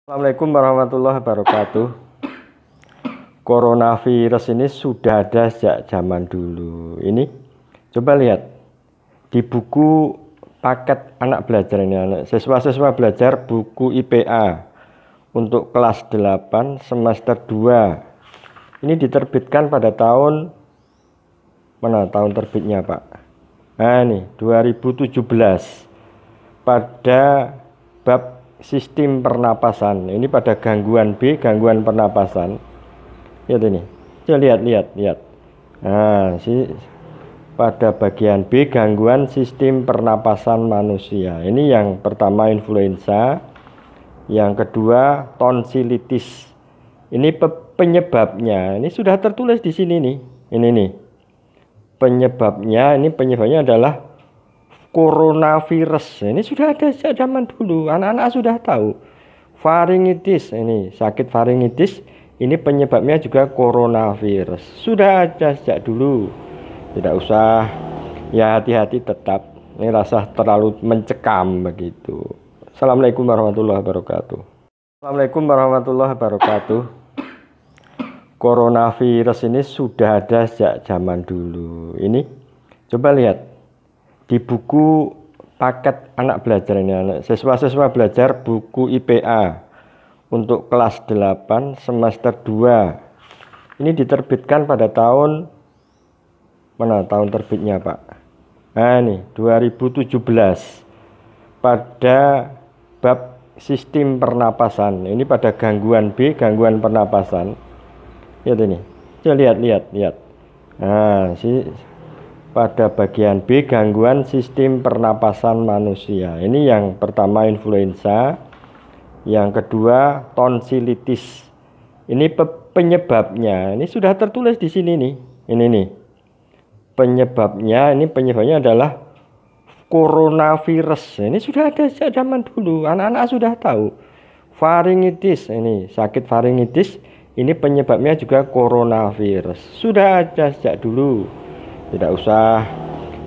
Assalamualaikum warahmatullahi wabarakatuh. Coronavirus ini sudah ada sejak zaman dulu. Ini coba lihat di buku paket anak belajar ini, siswa-siswa belajar buku IPA untuk kelas 8 semester 2. Ini diterbitkan pada tahun mana tahun terbitnya, Pak? Nah, ini 2017 pada bab sistem pernapasan. Ini pada gangguan B, gangguan pernapasan. Lihat ini. Coba lihat. Nah, pada bagian B, gangguan sistem pernapasan manusia. Ini yang pertama influenza, yang kedua tonsilitis. Ini penyebabnya. Ini sudah tertulis di sini nih. Ini nih. Penyebabnya adalah coronavirus. Ini sudah ada sejak zaman dulu, anak-anak sudah tahu. Faringitis, ini sakit faringitis, ini penyebabnya juga coronavirus. Sudah ada sejak dulu. Tidak usah ya, hati-hati tetap. Ini rasa terlalu mencekam begitu. Assalamualaikum warahmatullahi wabarakatuh. Assalamualaikum warahmatullahi wabarakatuh. Coronavirus ini sudah ada sejak zaman dulu. Ini coba lihat di buku paket anak belajar ini, siswa-siswa belajar buku IPA untuk kelas 8 semester 2. Ini diterbitkan pada tahun mana tahun terbitnya, Pak? Nah, ini 2017 pada bab sistem pernapasan. Ini pada gangguan B, gangguan pernapasan. Lihat ini. Coba lihat. Nah, pada bagian B, gangguan sistem pernapasan manusia. Ini yang pertama influenza, yang kedua tonsilitis. Ini penyebabnya. Ini sudah tertulis di sini nih. Ini nih. Penyebabnya adalah coronavirus. Ini sudah ada sejak zaman dulu, anak-anak sudah tahu. Faringitis, ini sakit faringitis, ini penyebabnya juga coronavirus. Sudah ada sejak dulu. Tidak usah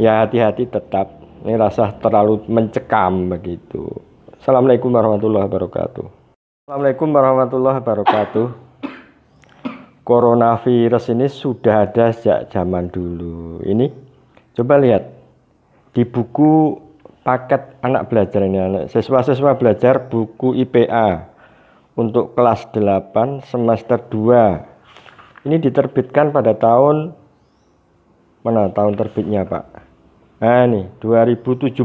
ya, hati-hati tetap. Ini rasa terlalu mencekam begitu. Assalamualaikum warahmatullahi wabarakatuh. Assalamualaikum warahmatullahi wabarakatuh. Coronavirus ini sudah ada sejak zaman dulu. Ini coba lihat di buku paket anak belajar ini, siswa-siswa belajar buku IPA untuk kelas 8 semester 2. Ini diterbitkan pada tahun mana tahun terbitnya, Pak? Nah, ini 2017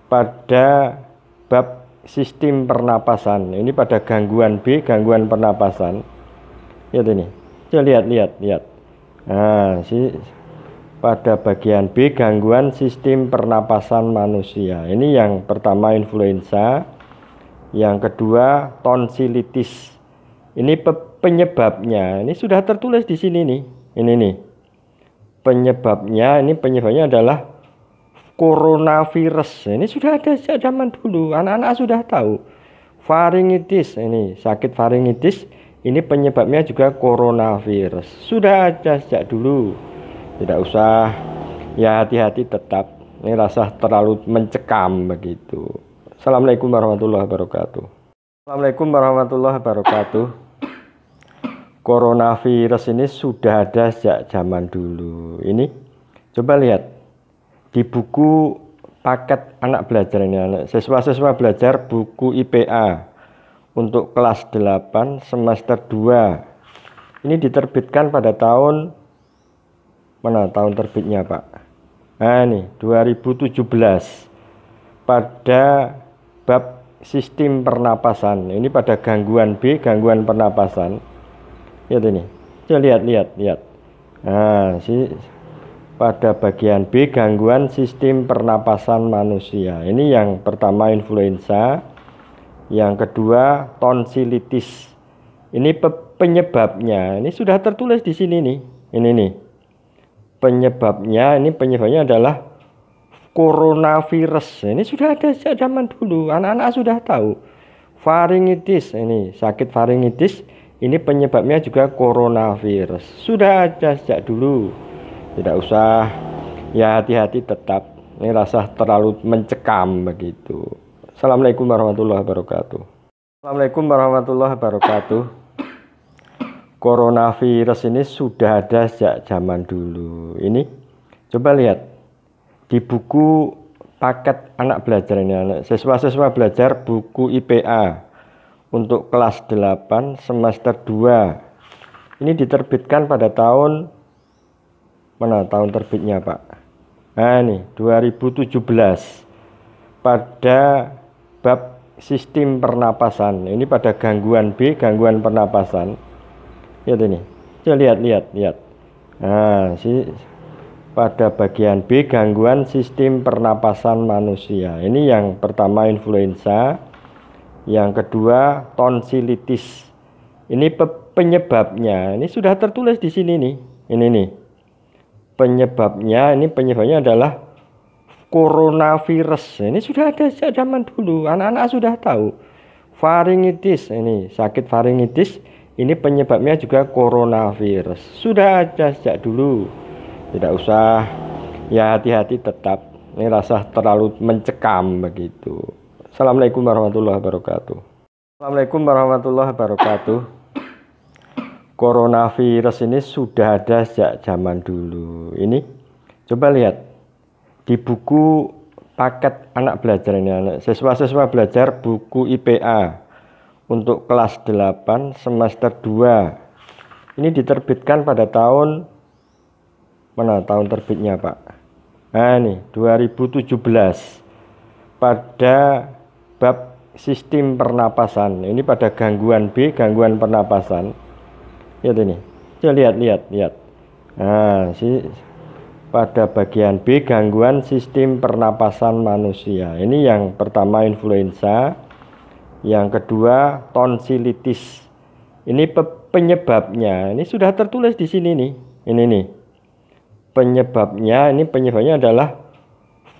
pada bab sistem pernapasan. Ini pada gangguan B, gangguan pernapasan. Lihat ini. Coba lihat. Nah, pada bagian B, gangguan sistem pernapasan manusia. Ini yang pertama influenza, yang kedua tonsilitis. Ini penyebabnya. Ini sudah tertulis di sini nih. Ini nih. Penyebabnya adalah coronavirus. Ini sudah ada sejak zaman dulu, anak-anak sudah tahu. Faringitis, ini sakit faringitis, ini penyebabnya juga coronavirus. Sudah ada sejak dulu. Tidak usah ya, hati-hati tetap. Ini rasa terlalu mencekam begitu. Assalamualaikum warahmatullahi wabarakatuh. Assalamualaikum warahmatullahi wabarakatuh. Coronavirus ini sudah ada sejak zaman dulu. Ini coba lihat di buku paket anak belajar ini, siswa-siswa belajar buku IPA untuk kelas 8 semester 2. Ini diterbitkan pada tahun mana tahun terbitnya, Pak? Nah, ini 2017 pada bab sistem pernapasan. Ini pada gangguan B, gangguan pernapasan. Lihat ini. Coba lihat. Nah, pada bagian B, gangguan sistem pernapasan manusia. Ini yang pertama influenza, yang kedua tonsilitis. Ini penyebabnya. Ini sudah tertulis di sini nih. Ini nih. Penyebabnya adalah coronavirus. Ini sudah ada sejak zaman dulu, anak-anak sudah tahu. Faringitis, ini sakit faringitis, ini penyebabnya juga coronavirus. Sudah ada sejak dulu. Tidak usah ya, hati-hati tetap. Ini rasa terlalu mencekam begitu. Assalamualaikum warahmatullahi wabarakatuh. Assalamualaikum warahmatullahi wabarakatuh. Coronavirus ini sudah ada sejak zaman dulu. Ini coba lihat di buku paket anak belajar ini, anak siswa-siswa belajar buku IPA untuk kelas 8 semester 2. Ini diterbitkan pada tahun mana tahun terbitnya, Pak? Nah, ini 2017 pada bab sistem pernapasan. Ini pada gangguan B, gangguan pernapasan. Lihat ini. Coba lihat. Nah, pada bagian B, gangguan sistem pernapasan manusia. Ini yang pertama influenza, yang kedua tonsilitis. Ini penyebabnya. Ini sudah tertulis di sini nih. Ini nih. Penyebabnya adalah coronavirus. Ini sudah ada sejak zaman dulu. Anak-anak sudah tahu. Faringitis, ini sakit faringitis. Ini penyebabnya juga coronavirus. Sudah ada sejak dulu. Tidak usah, ya hati-hati tetap. Ini rasa terlalu mencekam begitu. Assalamualaikum warahmatullahi wabarakatuh. Assalamualaikum warahmatullahi wabarakatuh. Coronavirus ini sudah ada sejak zaman dulu. Ini coba lihat di buku paket anak belajar ini, anak siswa-siswa belajar buku IPA untuk kelas 8 semester 2. Ini diterbitkan pada tahun mana tahun terbitnya, Pak? Nah, ini 2017 pada bab sistem pernapasan. Ini pada gangguan B, gangguan pernapasan. Lihat ini. Coba lihat. Nah, pada bagian B, gangguan sistem pernapasan manusia. Ini yang pertama influenza, yang kedua tonsilitis. Ini penyebabnya. Ini sudah tertulis di sini nih. Ini nih. Penyebabnya adalah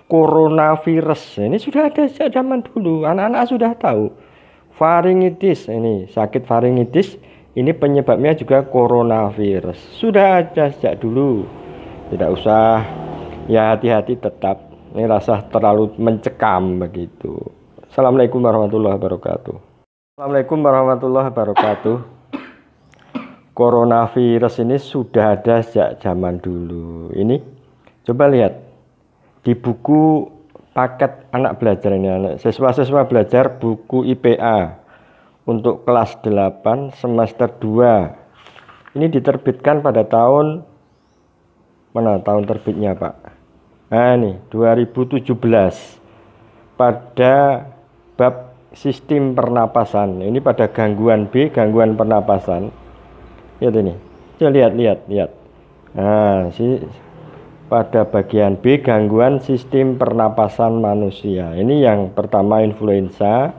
coronavirus. Ini sudah ada sejak zaman dulu. Anak-anak sudah tahu. Faringitis, ini sakit faringitis. Ini penyebabnya juga coronavirus. Sudah ada sejak dulu. Tidak usah, ya hati-hati tetap. Ini rasa terlalu mencekam begitu. Assalamualaikum warahmatullahi wabarakatuh. Assalamualaikum warahmatullahi wabarakatuh. Coronavirus ini sudah ada sejak zaman dulu. Ini coba lihat di buku paket anak belajar ini, anak siswa-siswa belajar buku IPA untuk kelas 8 semester 2. Ini diterbitkan pada tahun mana tahun terbitnya, Pak? Nah, ini 2017 pada bab sistem pernapasan. Ini pada gangguan B, gangguan pernapasan. Lihat ini. Coba lihat. Nah, pada bagian B, gangguan sistem pernapasan manusia. Ini yang pertama influenza,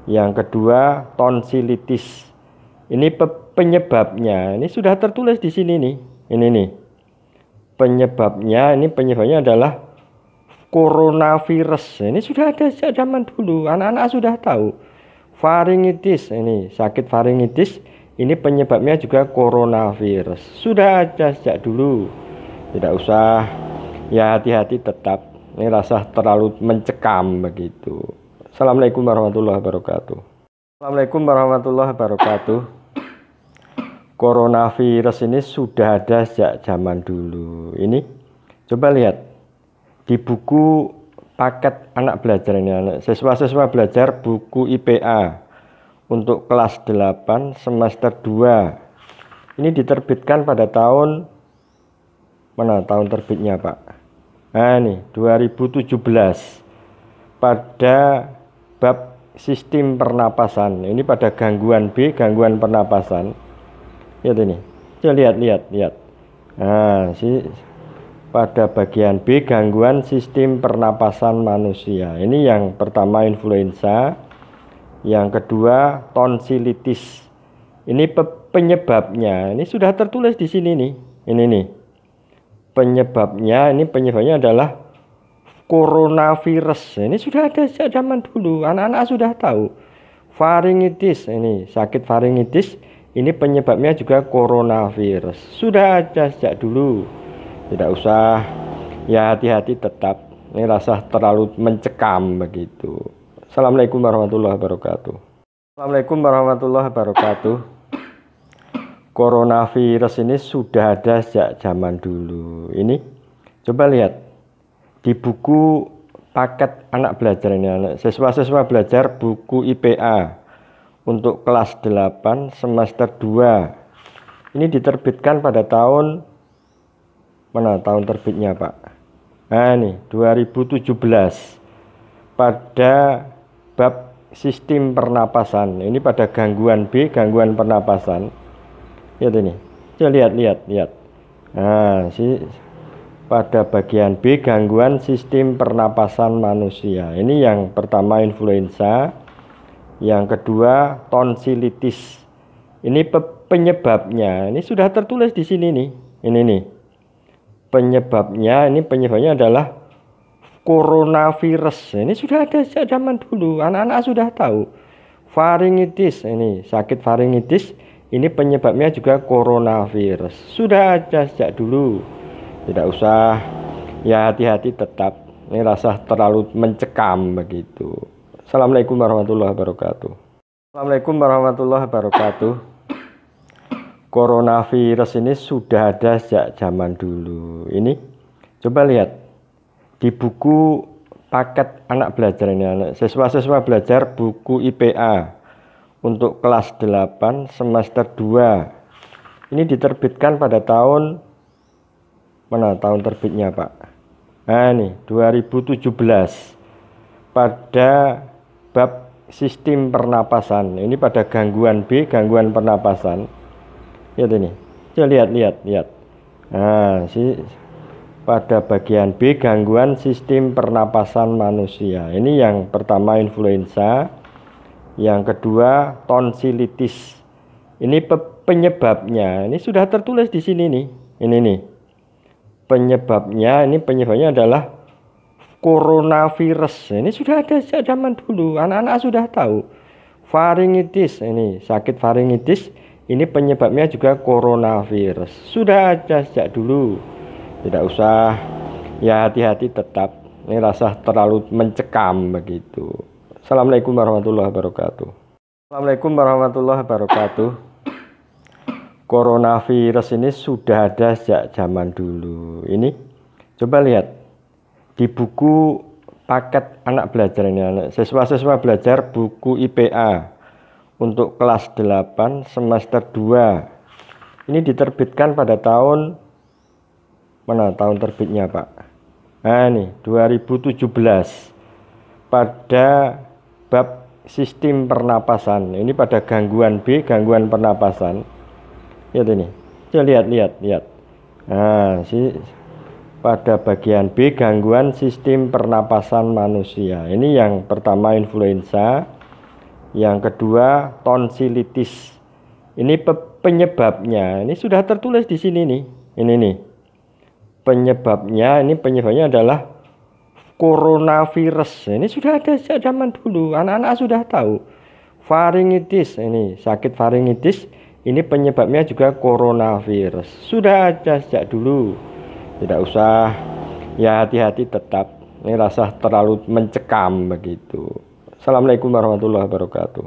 yang kedua tonsilitis. Ini penyebabnya. Ini sudah tertulis di sini nih. Ini nih. Penyebabnya adalah coronavirus. Ini sudah ada sejak zaman dulu. Anak-anak sudah tahu. Faringitis, ini sakit faringitis. Ini penyebabnya juga coronavirus. Sudah ada sejak dulu. Tidak usah, ya hati-hati tetap. Ini rasa terlalu mencekam begitu. Assalamualaikum warahmatullahi wabarakatuh. Assalamualaikum warahmatullahi wabarakatuh. Coronavirus ini sudah ada sejak zaman dulu. Ini coba lihat di buku paket anak belajar ini, anak siswa-siswa belajar buku IPA untuk kelas 8 semester 2. Ini diterbitkan pada tahun mana tahun terbitnya, Pak? Nah, ini 2017 pada bab sistem pernapasan. Ini pada gangguan B, gangguan pernapasan. Lihat ini. Coba lihat. Nah, pada bagian B, gangguan sistem pernapasan manusia. Ini yang pertama influenza, yang kedua tonsilitis. Ini penyebabnya. Ini sudah tertulis di sini nih. Ini nih. Penyebabnya adalah coronavirus. Ini sudah ada sejak zaman dulu. Anak-anak sudah tahu. Faringitis, ini sakit faringitis. Ini penyebabnya juga coronavirus. Sudah ada sejak dulu. Tidak usah, ya hati-hati tetap. Ini rasa terlalu mencekam begitu. Assalamualaikum warahmatullahi wabarakatuh. Assalamualaikum warahmatullahi wabarakatuh. Coronavirus ini sudah ada sejak zaman dulu. Ini coba lihat di buku paket anak belajar ini, siswa-siswa belajar buku IPA untuk kelas 8 semester 2. Ini diterbitkan pada tahun mana, tahun terbitnya Pak? Nah ini 2017 pada bab sistem pernapasan. Ini pada gangguan B, gangguan pernapasan. Lihat ini. Coba lihat. Nah, pada bagian B, gangguan sistem pernapasan manusia. Ini yang pertama influenza, yang kedua tonsilitis. Ini penyebabnya. Ini sudah tertulis di sini nih. Ini nih. Penyebabnya adalah coronavirus. Ini sudah ada sejak zaman dulu, anak-anak sudah tahu. Faringitis, ini sakit faringitis, ini penyebabnya juga coronavirus. Sudah ada sejak dulu. Tidak usah, ya hati-hati tetap. Ini rasa terlalu mencekam begitu. Assalamualaikum warahmatullahi wabarakatuh. Assalamualaikum warahmatullahi wabarakatuh. Coronavirus ini sudah ada sejak zaman dulu. Ini coba lihat di buku paket anak belajar ini, siswa-siswa belajar buku IPA untuk kelas 8 semester 2. Ini diterbitkan pada tahun mana, tahun terbitnya Pak? Nah ini 2017 pada bab sistem pernapasan. Ini pada gangguan B, gangguan pernapasan. Lihat ini. Coba lihat. Nah, pada bagian B, gangguan sistem pernapasan manusia. Ini yang pertama influenza, yang kedua tonsilitis. Ini penyebabnya. Ini sudah tertulis di sini nih. Ini nih. Penyebabnya adalah coronavirus. Ini sudah ada sejak zaman dulu. Anak-anak sudah tahu. Faringitis, ini sakit faringitis. Ini penyebabnya juga coronavirus. Sudah ada sejak dulu. Tidak usah, ya hati-hati tetap. Ini rasa terlalu mencekam begitu. Assalamualaikum warahmatullahi wabarakatuh. Assalamualaikum warahmatullahi wabarakatuh. Coronavirus ini sudah ada sejak zaman dulu. Ini coba lihat di buku paket anak belajar ini, siswa-siswa belajar buku IPA untuk kelas 8 semester 2. Ini diterbitkan pada tahun mana, tahun terbitnya Pak? Nah ini 2017 pada bab sistem pernapasan. Ini pada gangguan B, gangguan pernapasan. Lihat ini. Coba lihat. Nah, pada bagian B, gangguan sistem pernapasan manusia. Ini yang pertama influenza, yang kedua tonsilitis. Ini penyebabnya. Ini sudah tertulis di sini nih. Ini nih. Penyebabnya adalah coronavirus. Ini sudah ada sejak zaman dulu. Anak-anak sudah tahu. Faringitis, ini sakit faringitis. Ini penyebabnya juga coronavirus. Sudah ada sejak dulu. Tidak usah, ya hati-hati tetap. Ini rasa terlalu mencekam begitu. Assalamualaikum warahmatullahi wabarakatuh.